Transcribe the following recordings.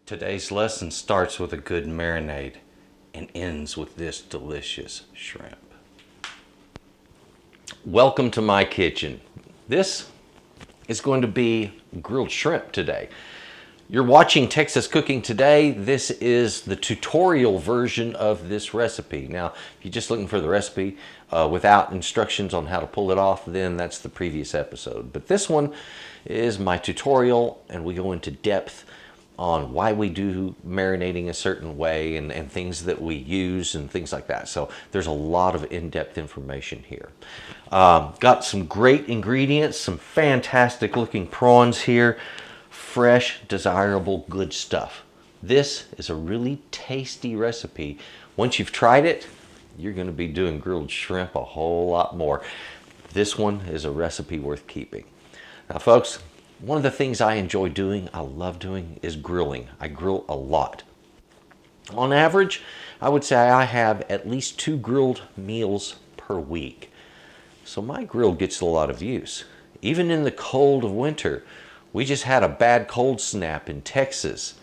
Today's lesson starts with a good marinade and ends with this delicious shrimp. Welcome to my kitchen. This is going to be grilled shrimp today. You're watching Texas Cooking Today. This is the tutorial version of this recipe. Now, if you're just looking for the recipe without instructions on how to pull it off, then that's the previous episode. But this one is my tutorial, and we go into depth on why we do marinating a certain way and things that we use and things like that. So there's a lot of in-depth information here. Got some great ingredients, some fantastic looking prawns here. Fresh, desirable, good stuff. This is a really tasty recipe. Once you've tried it, you're going to be doing grilled shrimp a whole lot more. This one is a recipe worth keeping. Now, folks, one of the things I enjoy doing, I love doing, is grilling. I grill a lot. On average, I would say I have at least 2 grilled meals per week. So my grill gets a lot of use. Even in the cold of winter, we just had a bad cold snap in Texas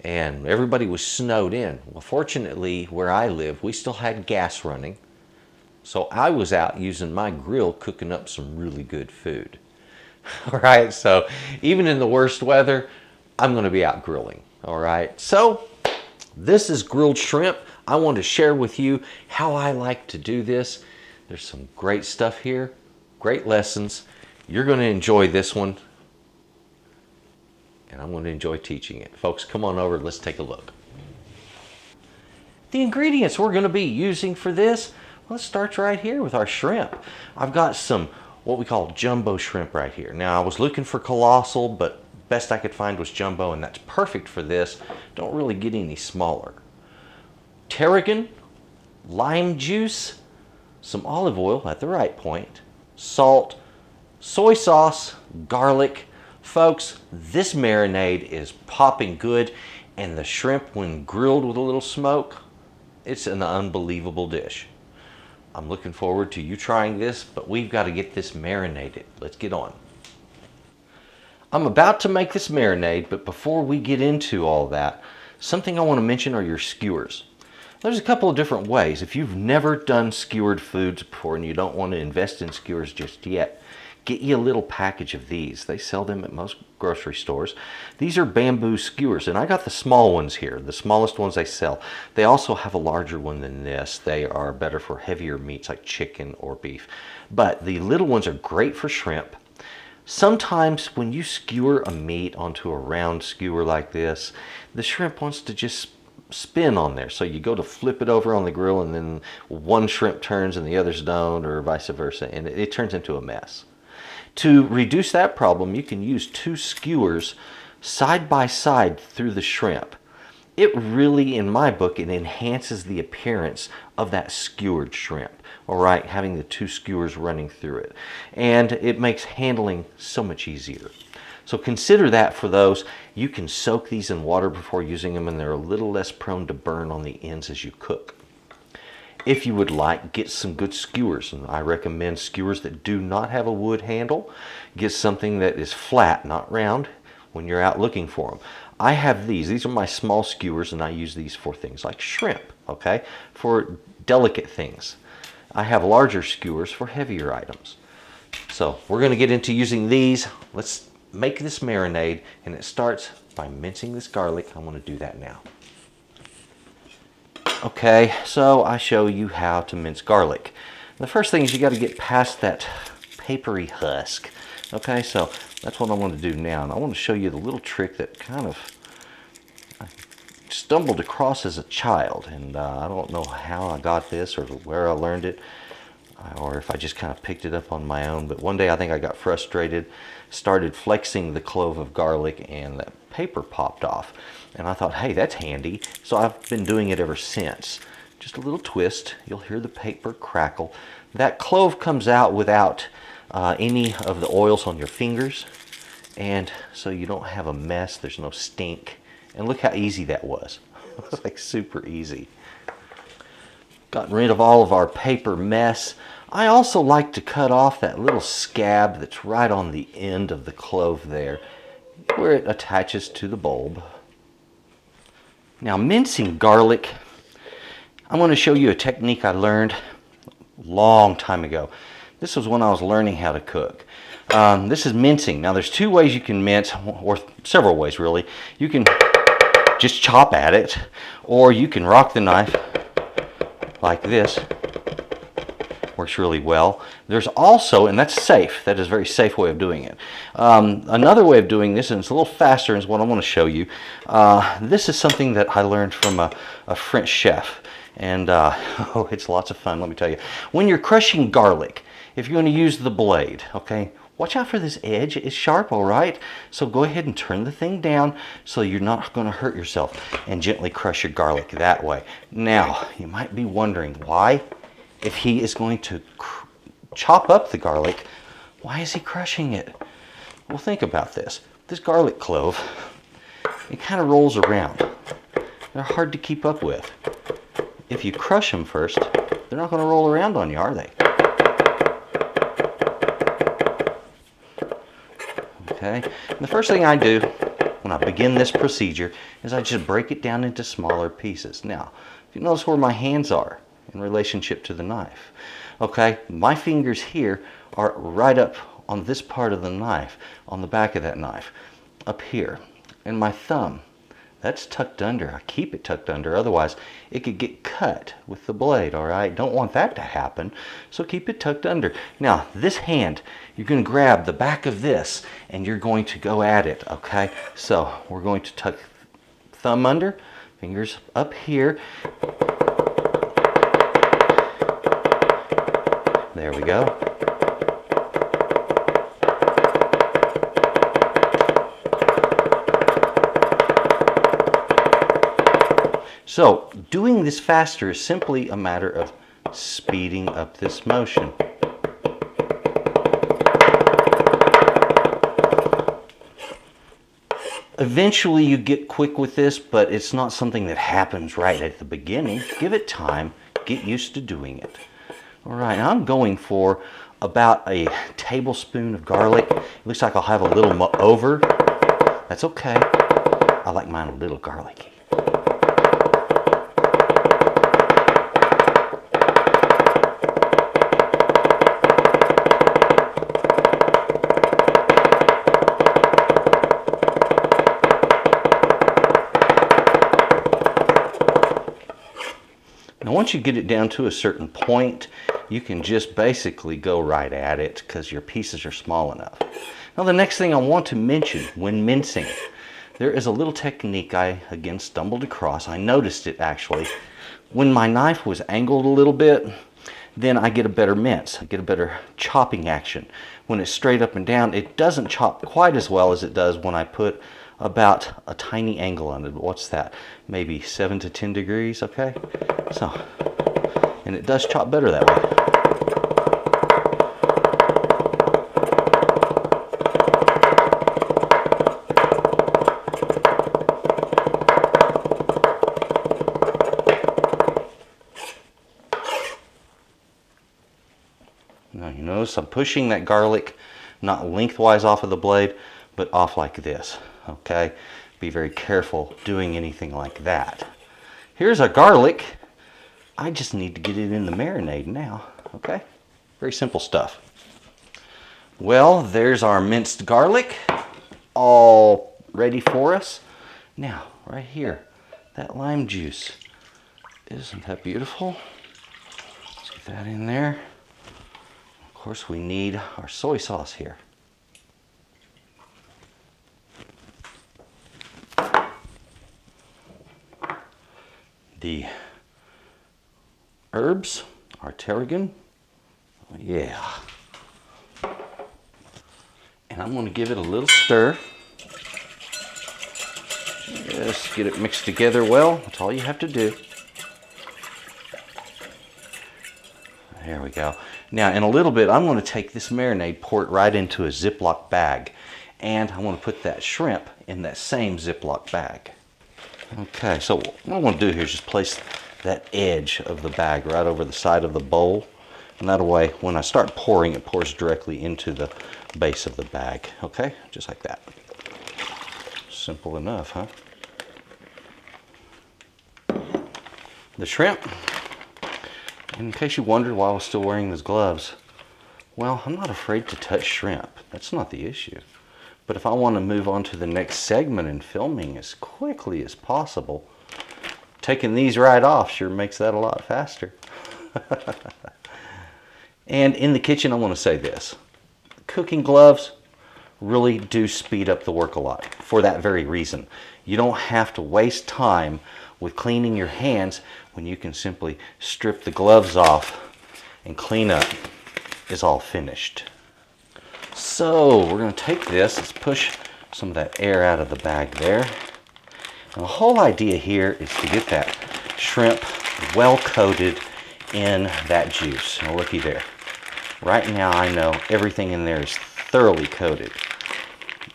and everybody was snowed in. Well, fortunately, where I live, we still had gas running. So I was out using my grill cooking up some really good food. All right, so even in the worst weather, I'm going to be out grilling. All right, so this is grilled shrimp. I want to share with you how I like to do this. There's some great stuff here, great lessons. You're going to enjoy this one, and I'm going to enjoy teaching it. Folks, come on over, let's take a look. The ingredients we're going to be using for this, let's start right here with our shrimp. I've got some what we call jumbo shrimp right here. Now, I was looking for colossal, but best I could find was jumbo, and that's perfect for this. Don't really get any smaller. Tarragon, lime juice, some olive oil at the right point, salt, soy sauce, garlic. Folks, this marinade is popping good, and the shrimp, when grilled with a little smoke, it's an unbelievable dish. I'm looking forward to you trying this, but we've got to get this marinated. Let's get on. I'm about to make this marinade, but before we get into all that, something I want to mention are your skewers. There's a couple of different ways. If you've never done skewered foods before and you don't want to invest in skewers just yet, get you a little package of these. They sell them at most grocery stores. These are bamboo skewers, and I got the small ones here, the smallest ones they sell. They also have a larger one than this. They are better for heavier meats like chicken or beef. But the little ones are great for shrimp. Sometimes when you skewer a meat onto a round skewer like this, the shrimp wants to just spin on there. So you go to flip it over on the grill, and then one shrimp turns and the others don't, or vice versa, and it turns into a mess. To reduce that problem, you can use 2 skewers side by side through the shrimp. It really, in my book, it enhances the appearance of that skewered shrimp. All right, having the 2 skewers running through it. And it makes handling so much easier. So consider that for those. You can soak these in water before using them, and they're a little less prone to burn on the ends as you cook. If you would like, get some good skewers, and I recommend skewers that do not have a wood handle. Get something that is flat, not round, when you're out looking for them. I have these. These are my small skewers, and I use these for things like shrimp, okay, for delicate things. I have larger skewers for heavier items. So we're going to get into using these. Let's make this marinade, and it starts by mincing this garlic. I want to do that now. Okay, so I show you how to mince garlic. The first thing is you got to get past that papery husk. Okay, so that's what I want to do now. And I want to show you the little trick that kind of I stumbled across as a child. And I don't know how I got this or where I learned it, or if I just kind of picked it up on my own. But one day I think I got frustrated, started flexing the clove of garlic, and that paper popped off. And I thought, hey, that's handy. So I've been doing it ever since. Just a little twist. You'll hear the paper crackle. That clove comes out without any of the oils on your fingers. And so you don't have a mess. There's no stink. And look how easy that was. It was like super easy. Gotten rid of all of our paper mess. I also like to cut off that little scab that's right on the end of the clove there, where it attaches to the bulb. Now, mincing garlic, I'm going to show you a technique I learned a long time ago. This was when I was learning how to cook. This is mincing. Now, there's two ways you can mince, or several ways really. You can just chop at it, or you can rock the knife like this. Works really well. There's also, and that's safe, that is a very safe way of doing it. Another way of doing this, and it's a little faster, is what I want to show you. This is something that I learned from a French chef, and oh, it's lots of fun, let me tell you. When you're crushing garlic, if you're going to use the blade, okay, watch out for this edge. It's sharp, all right? So go ahead and turn the thing down so you're not going to hurt yourself, and gently crush your garlic that way. Now, you might be wondering why, if he is going to chop up the garlic, why is he crushing it? Well, think about this. This garlic clove, it kind of rolls around. They're hard to keep up with. If you crush them first, they're not going to roll around on you, are they? Okay, and the first thing I do when I begin this procedure is I just break it down into smaller pieces. Now, if you notice where my hands are in relationship to the knife, okay, my fingers here are right up on this part of the knife, on the back of that knife, up here, and my thumb, that's tucked under. I keep it tucked under, otherwise it could get cut with the blade, all right? Don't want that to happen, so keep it tucked under. Now, this hand, you're going to grab the back of this, and you're going to go at it, okay? So, we're going to tuck thumb under, fingers up here. There we go. So, doing this faster is simply a matter of speeding up this motion. Eventually you get quick with this, but it's not something that happens right at the beginning. Give it time, get used to doing it. All right, I'm going for about a tablespoon of garlic. It looks like I'll have a little over. That's okay. I like mine a little garlicky. Now, once you get it down to a certain point, you can just basically go right at it because your pieces are small enough. Now, the next thing I want to mention when mincing, there is a little technique I again stumbled across. I noticed it actually. When my knife was angled a little bit, then I get a better mince. I get a better chopping action. When it's straight up and down, it doesn't chop quite as well as it does when I put about a tiny angle on it. What's that? Maybe 7 to 10 degrees, okay? So, and it does chop better that way. Now you notice I'm pushing that garlic not lengthwise off of the blade, but off like this, okay? Be very careful doing anything like that. Here's our garlic. I just need to get it in the marinade now, okay? Very simple stuff. Well, there's our minced garlic, all ready for us. Now, right here, that lime juice. Isn't that beautiful? Let's get that in there. Of course, we need our soy sauce here. The herbs, our tarragon, oh, yeah. And I'm going to give it a little stir. Just get it mixed together well. That's all you have to do. There we go. Now, in a little bit, I'm going to take this marinade, pour it right into a Ziploc bag. And I want to put that shrimp in that same Ziploc bag. Okay, so what I want to do here is just place that edge of the bag right over the side of the bowl. And that way, when I start pouring, it pours directly into the base of the bag. Okay, just like that. Simple enough, huh? the shrimp. In case you wondered why I was still wearing those gloves, well, I'm not afraid to touch shrimp. That's not the issue. But if I want to move on to the next segment in filming as quickly as possible, taking these right off sure makes that a lot faster. And in the kitchen, I want to say this. Cooking gloves really do speed up the work a lot for that very reason. You don't have to waste time with cleaning your hands when you can simply strip the gloves off and clean up is all finished. So we're going to take this, let's push some of that air out of the bag there. And the whole idea here is to get that shrimp well coated in that juice. Now looky there. Right now I know everything in there is thoroughly coated.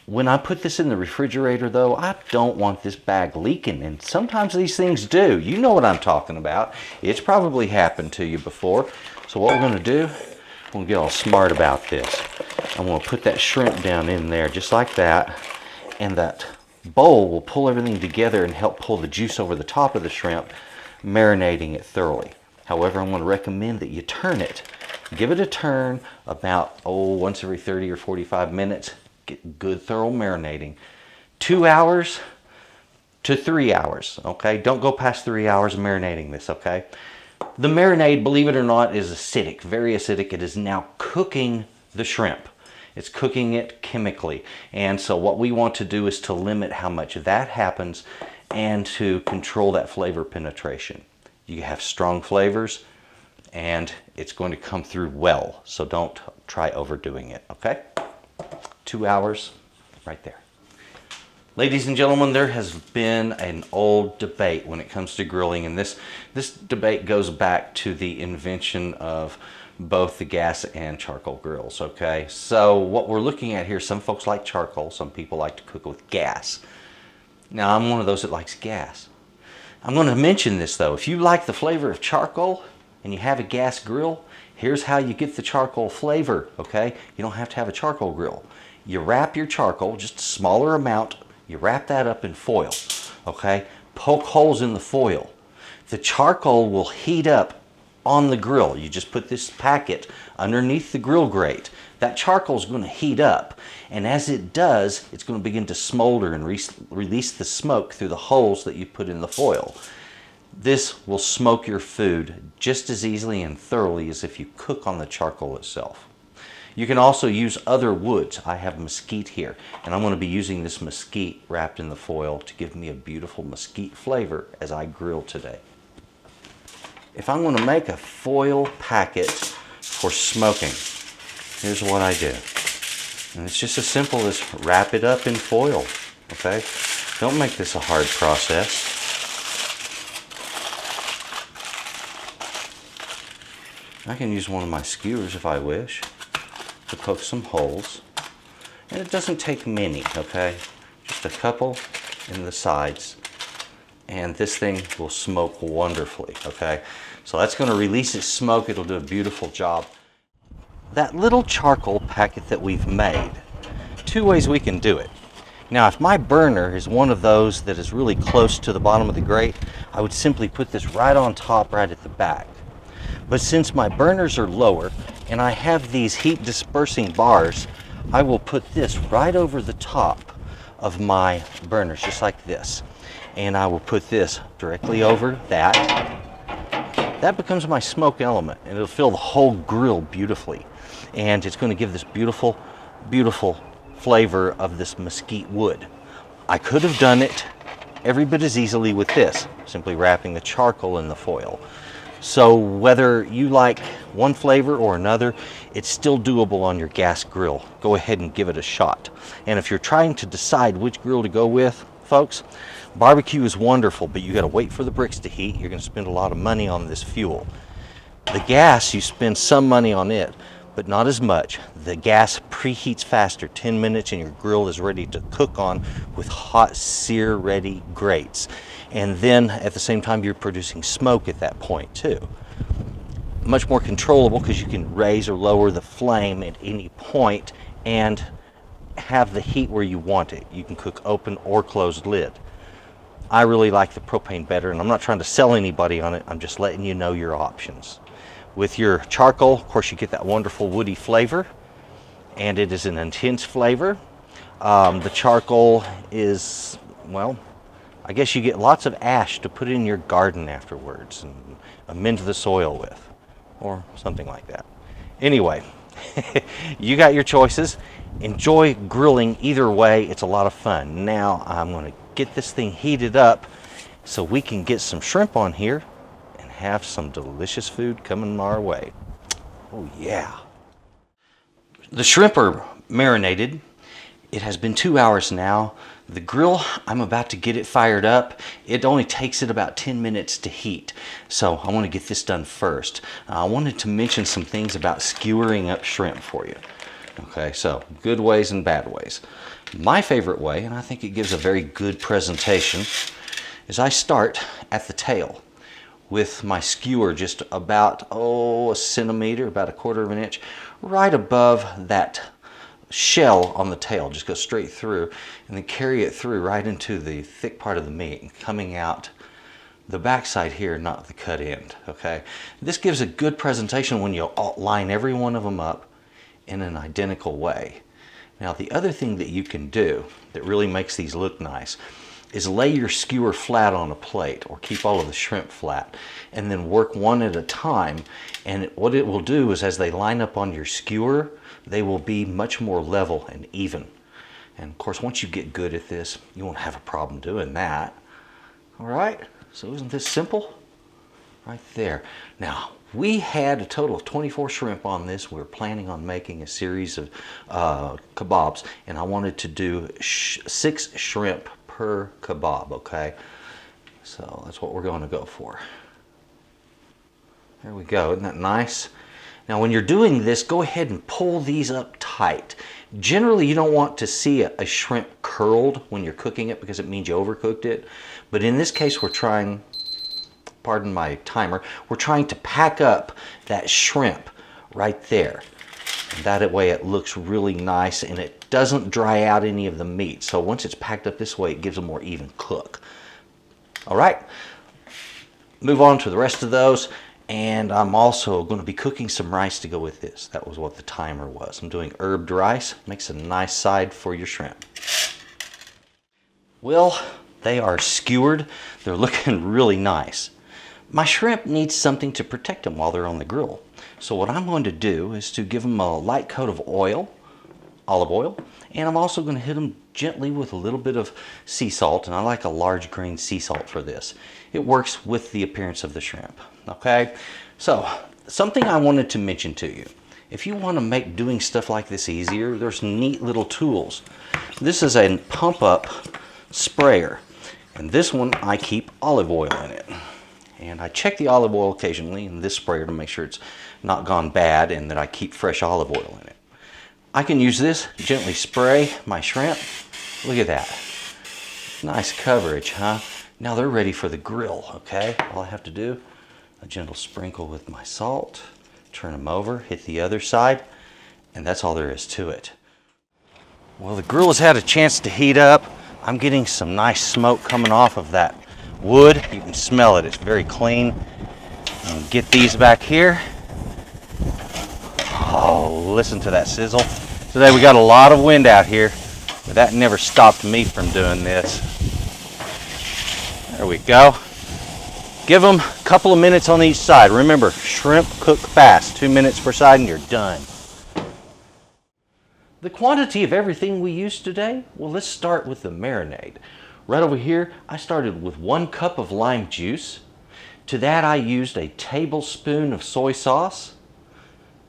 When I put this in the refrigerator though, I don't want this bag leaking, and sometimes these things do. You know what I'm talking about. It's probably happened to you before. So what we're going to do, we're going to get all smart about this. I'm going to put that shrimp down in there just like that, and that bowl will pull everything together and help pull the juice over the top of the shrimp, marinating it thoroughly. However, I'm going to recommend that you turn it. Give it a turn about, once every 30 or 45 minutes. Get good thorough marinating. 2 hours to 3 hours, okay? Don't go past 3 hours of marinating this, okay? The marinade, believe it or not, is acidic, very acidic. It is now cooking the shrimp. It's cooking it chemically. And so what we want to do is to limit how much of that happens and to control that flavor penetration. You have strong flavors and it's going to come through well. So don't try overdoing it, okay? 2 hours right there. Ladies and gentlemen, there has been an old debate when it comes to grilling, and this debate goes back to the invention of both the gas and charcoal grills, okay? So what we're looking at here, some folks like charcoal, some people like to cook with gas. Now, I'm one of those that likes gas. I'm going to mention this though. If you like the flavor of charcoal and you have a gas grill, here's how you get the charcoal flavor, okay? You don't have to have a charcoal grill. You wrap your charcoal, just a smaller amount, you wrap that up in foil, okay? Poke holes in the foil. The charcoal will heat up on the grill. You just put this packet underneath the grill grate. That charcoal is going to heat up, and as it does, it's going to begin to smolder and release the smoke through the holes that you put in the foil. This will smoke your food just as easily and thoroughly as if you cook on the charcoal itself. You can also use other woods. I have mesquite here, and I'm going to be using this mesquite wrapped in the foil to give me a beautiful mesquite flavor as I grill today. If I'm going to make a foil packet for smoking, here's what I do. And it's just as simple as wrap it up in foil, okay? Don't make this a hard process. I can use one of my skewers if I wish to poke some holes, and it doesn't take many, okay? Just a couple in the sides, and this thing will smoke wonderfully, okay? So that's going to release its smoke. It'll do a beautiful job. That little charcoal packet that we've made, 2 ways we can do it. Now, if my burner is one of those that is really close to the bottom of the grate, I would simply put this right on top, right at the back. But since my burners are lower and I have these heat dispersing bars, I will put this right over the top of my burners, just like this. And I will put this directly over that. That becomes my smoke element, and it'll fill the whole grill beautifully. And it's going to give this beautiful, beautiful flavor of this mesquite wood. I could have done it every bit as easily with this, simply wrapping the charcoal in the foil. So whether you like one flavor or another, it's still doable on your gas grill. Go ahead and give it a shot. And if you're trying to decide which grill to go with, folks, barbecue is wonderful, but you got to wait for the bricks to heat. You're going to spend a lot of money on this fuel. The gas, you spend some money on it, but not as much. The gas preheats faster, 10 minutes, and your grill is ready to cook on with hot, sear-ready grates. And then at the same time, you're producing smoke at that point too. Much more controllable because you can raise or lower the flame at any point and have the heat where you want it. You can cook open or closed lid. I really like the propane better, and I'm not trying to sell anybody on it. I'm just letting you know your options. With your charcoal, of course, you get that wonderful woody flavor, and it is an intense flavor. The charcoal is, well, I guess you get lots of ash to put in your garden afterwards and amend the soil with, or something like that. Anyway, you got your choices. Enjoy grilling either way. It's a lot of fun. Now I'm going to get this thing heated up so we can get some shrimp on here and have some delicious food coming our way. Oh yeah. The shrimp are marinated. It has been 2 hours now. The grill, I'm about to get it fired up. It only takes it about 10 minutes to heat. So I want to get this done first. I wanted to mention some things about skewering up shrimp for you. Okay, so good ways and bad ways. My favorite way, and I think it gives a very good presentation, is I start at the tail with my skewer just about, a centimeter, about 1/4 of an inch, right above that shell on the tail. Just go straight through and then carry it through right into the thick part of the meat and coming out the backside here, not the cut end. Okay, this gives a good presentation when you line every one of them up in an identical way. Now the other thing that you can do that really makes these look nice is lay your skewer flat on a plate, or keep all of the shrimp flat, and then work one at a time. And what it will do is, as they line up on your skewer, they will be much more level and even. And of course, once you get good at this, you won't have a problem doing that. All right, so isn't this simple? Right there. Now, we had a total of 24 shrimp on this. We were planning on making a series of kebabs, and I wanted to do 6 shrimp per kebab, okay? So that's what we're going to go for. There we go. Isn't that nice? Now, when you're doing this, go ahead and pull these up tight. Generally, you don't want to see a shrimp curled when you're cooking it, because it means you overcooked it. But in this case, we're trying, pardon my timer, we're trying to pack up that shrimp right there. And that way it looks really nice, and it doesn't dry out any of the meat. So once it's packed up this way, it gives a more even cook. All right, move on to the rest of those. And I'm also going to be cooking some rice to go with this. That was what the timer was. I'm doing herbed rice. Makes a nice side for your shrimp. Well, they are skewered. They're looking really nice. My shrimp needs something to protect them while they're on the grill. So what I'm going to do is to give them a light coat of oil, olive oil, and I'm also going to hit them gently with a little bit of sea salt, and I like a large grain sea salt for this. It works with the appearance of the shrimp. Okay, so something I wanted to mention to you. If you want to make doing stuff like this easier, there's neat little tools. This is a pump up sprayer, and this one I keep olive oil in it. And I check the olive oil occasionally in this sprayer to make sure it's not gone bad and that I keep fresh olive oil in it. I can use this, gently spray my shrimp. Look at that. Nice coverage, huh? Now they're ready for the grill, okay? All I have to do, a gentle sprinkle with my salt, turn them over, hit the other side, and that's all there is to it. Well, the grill has had a chance to heat up. I'm getting some nice smoke coming off of that wood. You can smell it, it's very clean. And get these back here. Oh, listen to that sizzle. Today we got a lot of wind out here, but that never stopped me from doing this. There we go. Give them a couple of minutes on each side. Remember, shrimp cook fast. 2 minutes per side and you're done. The quantity of everything we used today, well, let's start with the marinade. Right over here, I started with 1 cup of lime juice. To that, I used a tablespoon of soy sauce,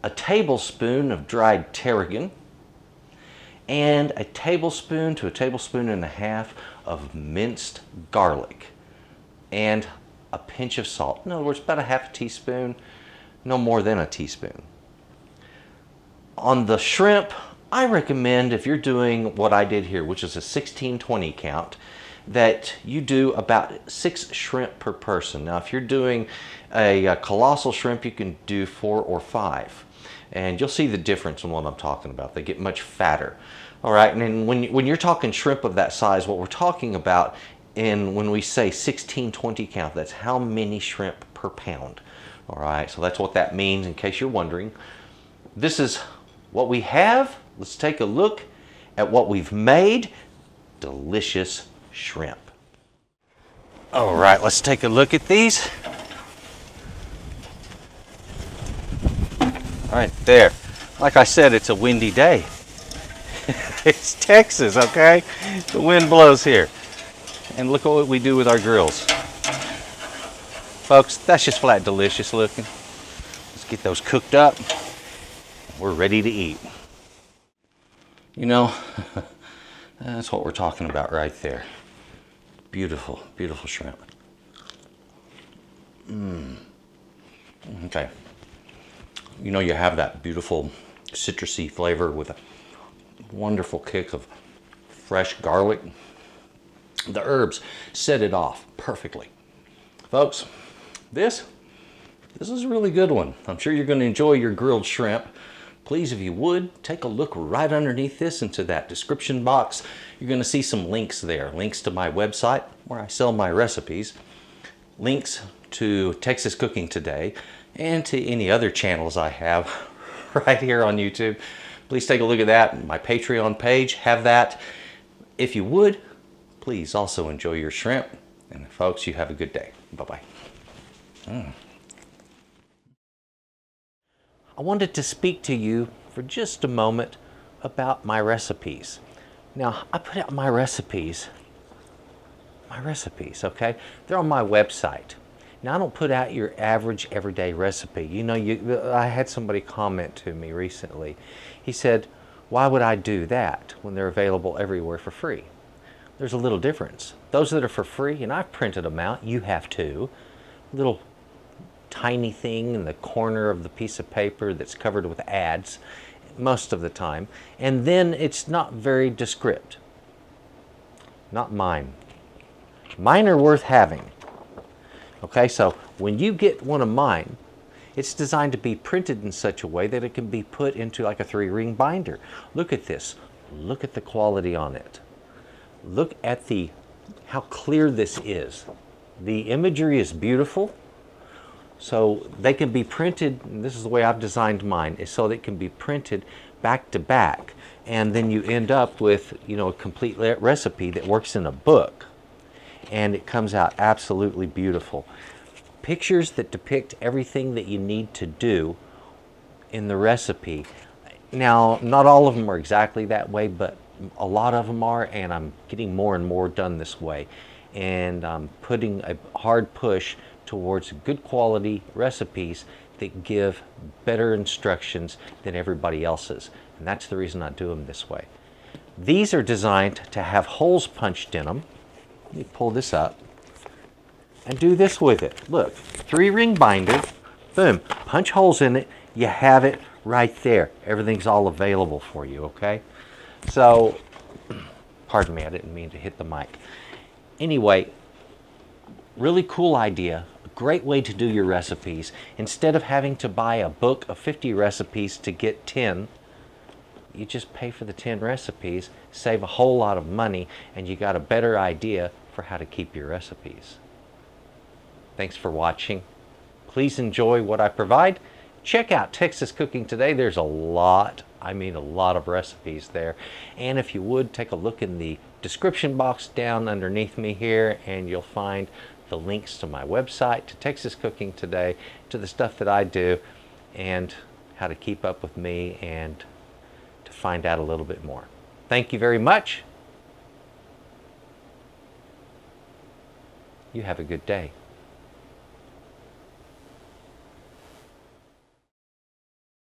a tablespoon of dried tarragon, and a tablespoon to a tablespoon and a half of minced garlic, and a pinch of salt. In other words, about a half a teaspoon, no more than a teaspoon. On the shrimp, I recommend, if you're doing what I did here, which is a 16-20 count, that you do about 6 shrimp per person. Now, if you're doing a colossal shrimp, you can do 4 or 5. And you'll see the difference in what I'm talking about. They get much fatter. All right, and then when you're talking shrimp of that size, what we're talking about And when we say 16-20 count, that's how many shrimp per pound. All right, so that's what that means in case you're wondering. This is what we have. Let's take a look at what we've made. Delicious shrimp. All right, let's take a look at these. Right there. Like I said, it's a windy day. It's Texas, okay? The wind blows here. And look at what we do with our grills. Folks, that's just flat delicious looking. Let's get those cooked up. We're ready to eat. You know, that's what we're talking about right there. Beautiful, beautiful shrimp. Okay. You know, you have that beautiful citrusy flavor with a wonderful kick of fresh garlic. The herbs set it off perfectly. Folks, this is a really good one. I'm sure you're going to enjoy your grilled shrimp. Please, if you would, take a look right underneath this into that description box. You're going to see some links there. Links to my website where I sell my recipes. Links to Texas Cooking Today and to any other channels I have right here on YouTube. Please take a look at that. My Patreon page, have that. If you would, please also enjoy your shrimp. And folks, you have a good day. Bye-bye. I wanted to speak to you for just a moment about my recipes. Now, I put out my recipes, okay? They're on my website. Now, I don't put out your average everyday recipe. You know, I had somebody comment to me recently. He said, why would I do that when they're available everywhere for free? There's a little difference. Those that are for free, and I've printed them out, you have too, little tiny thing in the corner of the piece of paper that's covered with ads most of the time, and then it's not very descriptive. Not mine. Mine are worth having. Okay, so when you get one of mine, it's designed to be printed in such a way that it can be put into like a 3-ring binder. Look at this. Look at the quality on it. Look at how clear this is. The imagery is beautiful. So they can be printed, and this is the way I've designed mine, is so they can be printed back to back. And then you end up with, you know, a complete recipe that works in a book. And it comes out absolutely beautiful. Pictures that depict everything that you need to do in the recipe. Now, not all of them are exactly that way, but a lot of them are, and I'm getting more and more done this way. And I'm putting a hard push towards good quality recipes that give better instructions than everybody else's. And that's the reason I do them this way. These are designed to have holes punched in them. Let me pull this up and do this with it. Look, 3-ring binder, boom, punch holes in it, you have it right there. Everything's all available for you, okay? So, pardon me, I didn't mean to hit the mic. Anyway, really cool idea. Great way to do your recipes. Instead of having to buy a book of 50 recipes to get 10, you just pay for the 10 recipes, save a whole lot of money, and you got a better idea for how to keep your recipes. Thanks for watching. Please enjoy what I provide. Check out Texas Cooking Today. There's a lot, I mean a lot of recipes there. And if you would, take a look in the description box down underneath me here, and you'll find the links to my website, to Texas Cooking Today, to the stuff that I do, and how to keep up with me and to find out a little bit more. Thank you very much. You have a good day.